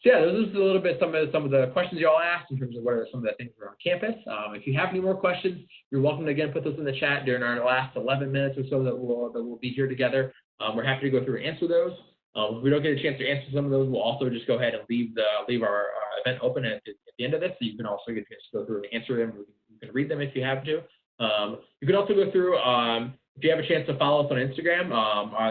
So yeah, those are a little bit some of the questions you all asked in terms of what are some of the things that are on campus. If you have any more questions, you're welcome to again put those in the chat during our last 11 minutes or so that we'll be here together. We're happy to go through and answer those. If we don't get a chance to answer some of those, we'll also just go ahead and leave our event open at the end of this, so you can also get a chance to go through and answer them. You can read them if you have to. You can also go through. If you have a chance to follow us on Instagram,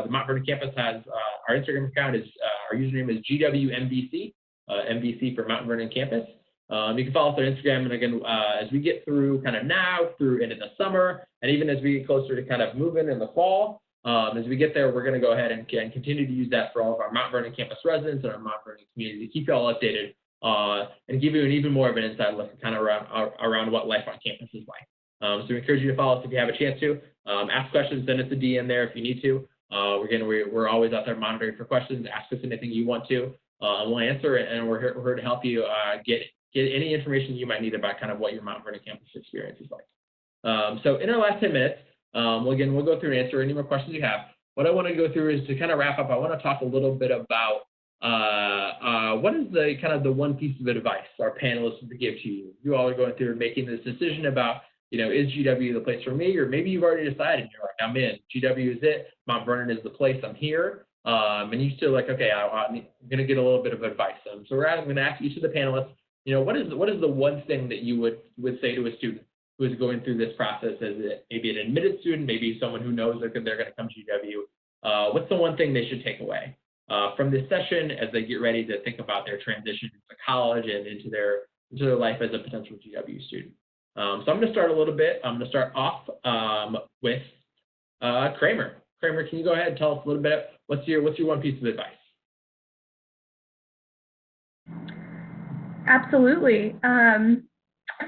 the Mount Vernon campus has our Instagram account is our username is GWMVC. MVC for Mount Vernon campus. You can follow us on Instagram, and again, as we get through kind of now through into the summer, and even as we get closer to kind of moving in the fall, as we get there, we're going to go ahead and continue to use that for all of our Mount Vernon campus residents and our Mount Vernon community to keep you all updated and give you an even more of an inside look kind of around what life on campus is like. So we encourage you to follow us if you have a chance to. Ask questions, send us a DM there if you need to. We're always out there monitoring for questions. Ask us anything you want to. We'll answer it, and we're here to help you get any information you might need about kind of what your Mount Vernon campus experience is like. So in our last 10 minutes, we'll go through and answer any more questions you have. What I want to go through is to kind of wrap up. I want to talk a little bit about what is the kind of the one piece of advice our panelists would give to you. You all are going through making this decision about, is GW the place for me? Or maybe you've already decided, you're like, I'm in. GW is it. Mount Vernon is the place. I'm here. And you still like, okay, I'm going to get a little bit of advice. So I'm going to ask each of the panelists, what is the one thing that you would say to a student who is going through this process, as maybe an admitted student, maybe someone who knows they're going to come to GW? What's the one thing they should take away from this session as they get ready to think about their transition to college and into their life as a potential GW student? So I'm going to start a little bit. I'm going to start off with Kramer. Kramer, can you go ahead and tell us a little bit, what's your one piece of advice? Absolutely.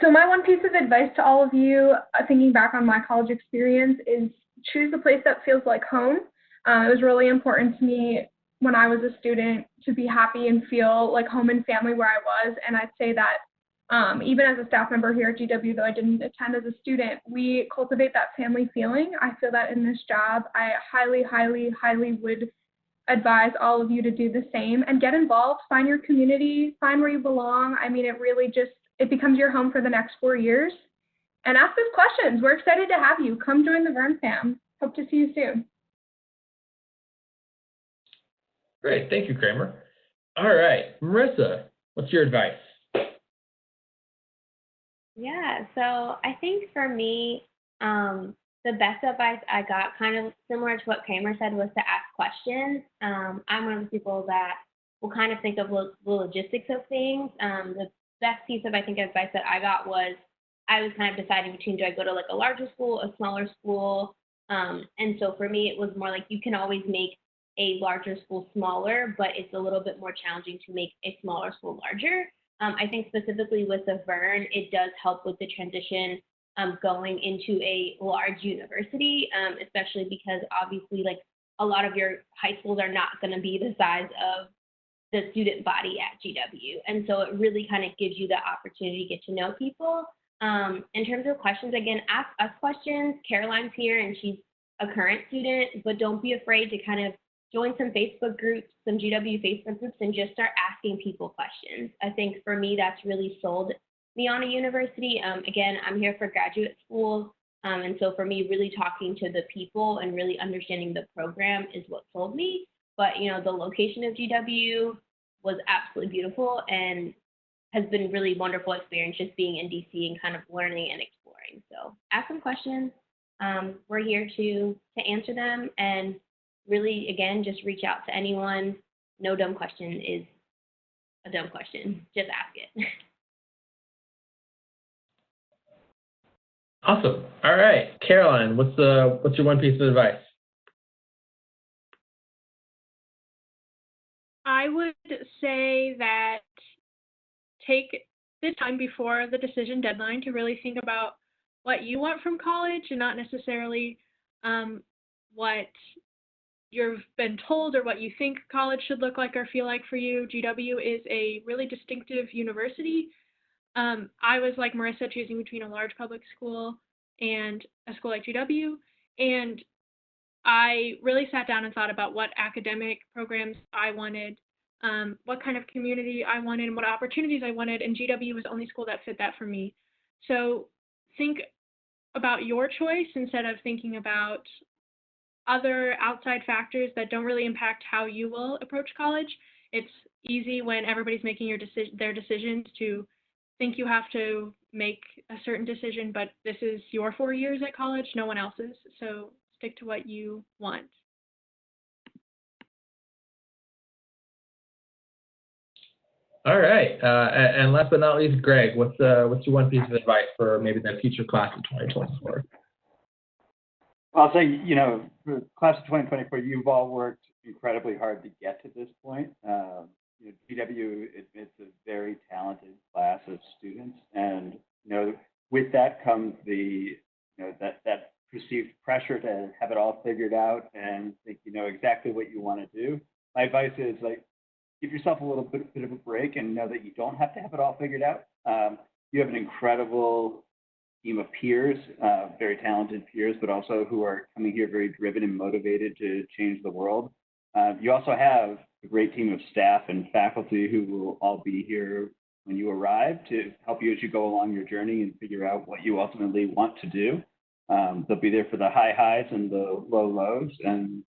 So my one piece of advice to all of you, thinking back on my college experience, is choose a place that feels like home. It was really important to me when I was a student to be happy and feel like home and family where I was, and I'd say that even as a staff member here at GW, though I didn't attend as a student, we cultivate that family feeling. I feel that in this job, I highly, highly, highly would advise all of you to do the same and get involved, find your community, find where you belong. I mean, it becomes your home for the next 4 years. And ask us questions. We're excited to have you. Come join the Vern fam. Hope to see you soon. Great, thank you, Kramer. All right, Marissa, what's your advice? Yeah, so I think for me, the best advice I got, kind of similar to what Kramer said, was to ask questions. I'm one of the people that will kind of think of the logistics of things. The best piece of, I think, advice that I got was I was kind of deciding between, do I go to like a larger school, a smaller school? And so for me, it was more like you can always make a larger school smaller, but it's a little bit more challenging to make a smaller school larger. I think specifically with the Vern, it does help with the transition going into a large university, especially because obviously like a lot of your high schools are not going to be the size of the student body at GW. And so it really kind of gives you the opportunity to get to know people. In terms of questions, again, ask us questions. Caroline's here and she's a current student, but don't be afraid to kind of join some Facebook groups, some GW Facebook groups, and just start asking people questions. I think for me, that's really sold me on a university. Again, I'm here for graduate school. And so for me, really talking to the people and really understanding the program is what sold me. But, the location of GW was absolutely beautiful and has been really wonderful experience just being in DC and kind of learning and exploring. So ask some questions. We're here to answer them, and really, again, just reach out to anyone. No dumb question is a dumb question. Just ask it. Awesome. All right, Caroline, what's your one piece of advice? I would say that take the time before the decision deadline to really think about what you want from college and not necessarily what you've been told or what you think college should look like or feel like for you. GW is a really distinctive university. I was like Marissa, choosing between a large public school and a school like GW, and I really sat down and thought about what academic programs I wanted what kind of community I wanted and what opportunities I wanted, and GW was the only school that fit that for me. So think about your choice instead of thinking about other outside factors that don't really impact how you will approach college. It's easy when everybody's making their decisions to think you have to make a certain decision, but this is your 4 years at college, no one else's. So stick to what you want. All right. And last but not least, Greg, what's your one piece of advice for maybe the future class of 2024? Well, I'll say, you know, for the class of 2024, you've all worked incredibly hard to get to this point. You know, GW admits a very talented class of students, and you know, with that comes the, you know, that perceived pressure to have it all figured out and think you know exactly what you want to do. My advice is like, give yourself a little bit of a break and know that you don't have to have it all figured out. You have an incredible team of peers, very talented peers, but also who are coming here very driven and motivated to change the world. You also have a great team of staff and faculty who will all be here when you arrive to help you as you go along your journey and figure out what you ultimately want to do. They'll be there for the high highs and the low lows, and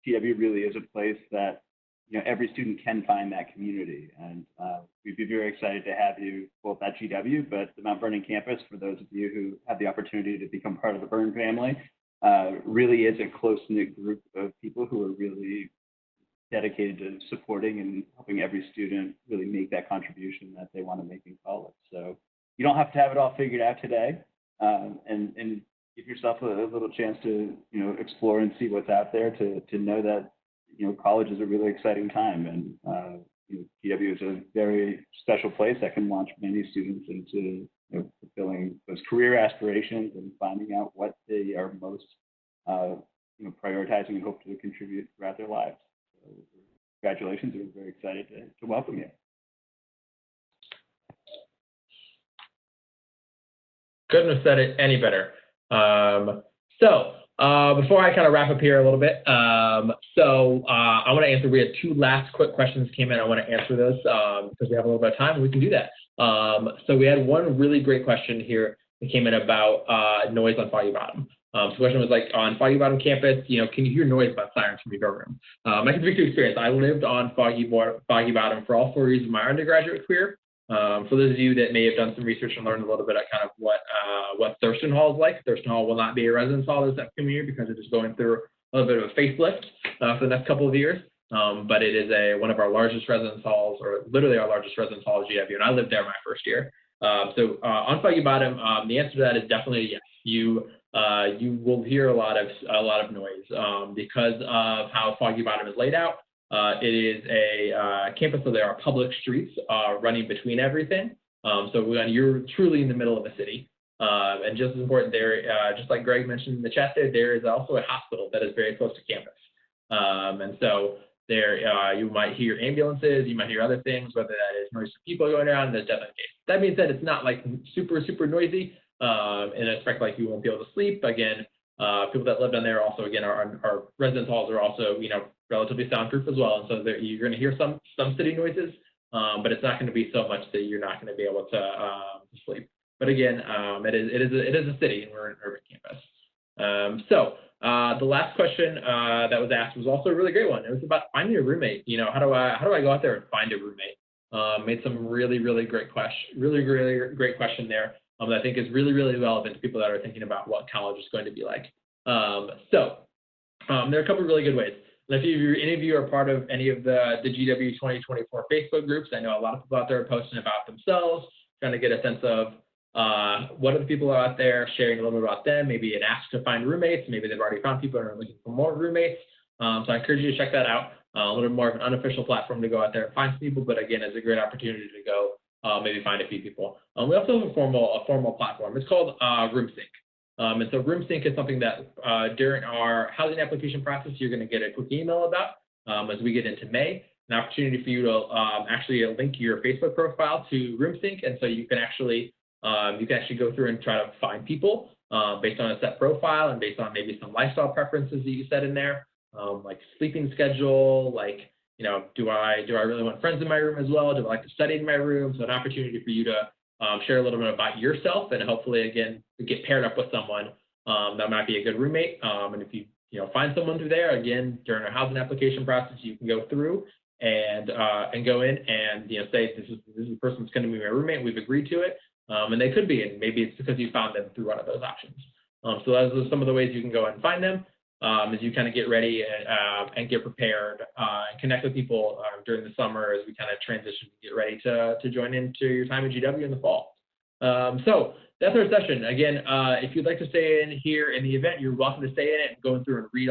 GW really is a place that you know every student can find that community, and we'd be very excited to have you both at GW, but the Mount Vernon campus, for those of you who have the opportunity to become part of the Vernon family, really is a close-knit group of people who are really dedicated to supporting and helping every student really make that contribution that they want to make in college. So you don't have to have it all figured out today, and give yourself a little chance to you know explore and see what's out there, to know that you know college is a really exciting time, and you know, GW is a very special place that can launch many students into you know, fulfilling those career aspirations and finding out what they are most you know prioritizing and hope to contribute throughout their lives. So, congratulations, we're very excited to welcome you. Couldn't have said it any better. Before I kind of wrap up here a little bit, I want to answer, we had two last quick questions came in. I want to answer those because we have a little bit of time and we can do that. So we had one really great question here that came in about noise on Foggy Bottom. So the question was like, on Foggy Bottom campus, you know, can you hear noise about sirens from your dorm room? I can speak to experience. I lived on Foggy Bottom for all 4 years of my undergraduate career. For those of you that may have done some research and learned a little bit of kind of what Thurston Hall is like, Thurston Hall will not be a residence hall this upcoming year because it is going through a little bit of a facelift for the next couple of years. But it is one of our largest residence halls, or literally our largest residence hall at GW, and I lived there my first year. On Foggy Bottom, the answer to that is definitely yes. You will hear a lot of noise because of how Foggy Bottom is laid out. It is a campus, so there are public streets running between everything. So when you're truly in the middle of a city. And just as important there, just like Greg mentioned in the chat there is also a hospital that is very close to campus. And so there you might hear ambulances, you might hear other things, whether that is noise of people going around, that's definitely the case. That being said, it's not like super noisy, in respect like you won't be able to sleep. Again, people that live down there also, again, our residence halls are also, you know, relatively soundproof as well. And so you're going to hear some city noises, but it's not going to be so much that you're not going to be able to sleep. But again, it is a city, and we're an urban campus. The last question that was asked was also a really great one. It was about finding a roommate. You know, how do I go out there and find a roommate? Made some really great question, really great question there. That I think is really relevant to people that are thinking about what college is going to be like. There are a couple of really good ways. And if any of you are part of any of the GW 2024 Facebook groups, I know a lot of people out there are posting about themselves, trying to get a sense of what other people are out there, sharing a little bit about them, maybe an ask to find roommates, maybe they've already found people and are looking for more roommates. So I encourage you to check that out. A little bit more of an unofficial platform to go out there and find some people, but again, it's a great opportunity to go maybe find a few people. We also have a formal platform. It's called RoomSync. And so RoomSync is something that during our housing application process, you're going to get a quick email about as we get into May, an opportunity for you to actually link your Facebook profile to RoomSync. And so you can actually go through and try to find people based on a set profile and based on maybe some lifestyle preferences that you set in there, like sleeping schedule, like do I really want friends in my room as well? Do I like to study in my room? So an opportunity for you to share a little bit about yourself, and hopefully, again, get paired up with someone that might be a good roommate. And if you find someone through there, again, during our housing application process, you can go through and go in and say this is the person that's going to be my roommate. We've agreed to it, and they could be, and maybe it's because you found them through one of those options. So those are some of the ways you can go and find them as you kind of get ready and get prepared and connect with people during the summer as we kind of transition and get ready to join into your time at GW in the fall. So that's our session. Again, if you'd like to stay in here in the event, you're welcome to stay in it and go through and read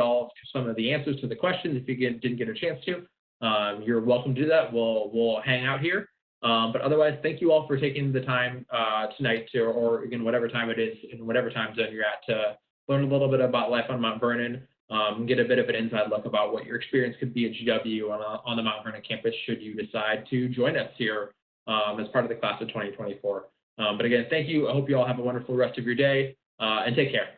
some of the answers to the questions. If you didn't get a chance to, you're welcome to do that. We'll hang out here. But otherwise, thank you all for taking the time tonight or again, whatever time it is, in whatever time zone you're at, to learn a little bit about life on Mount Vernon, get a bit of an inside look about what your experience could be at GW on the Mount Vernon campus should you decide to join us here as part of the class of 2024. But again, thank you. I hope you all have a wonderful rest of your day and take care.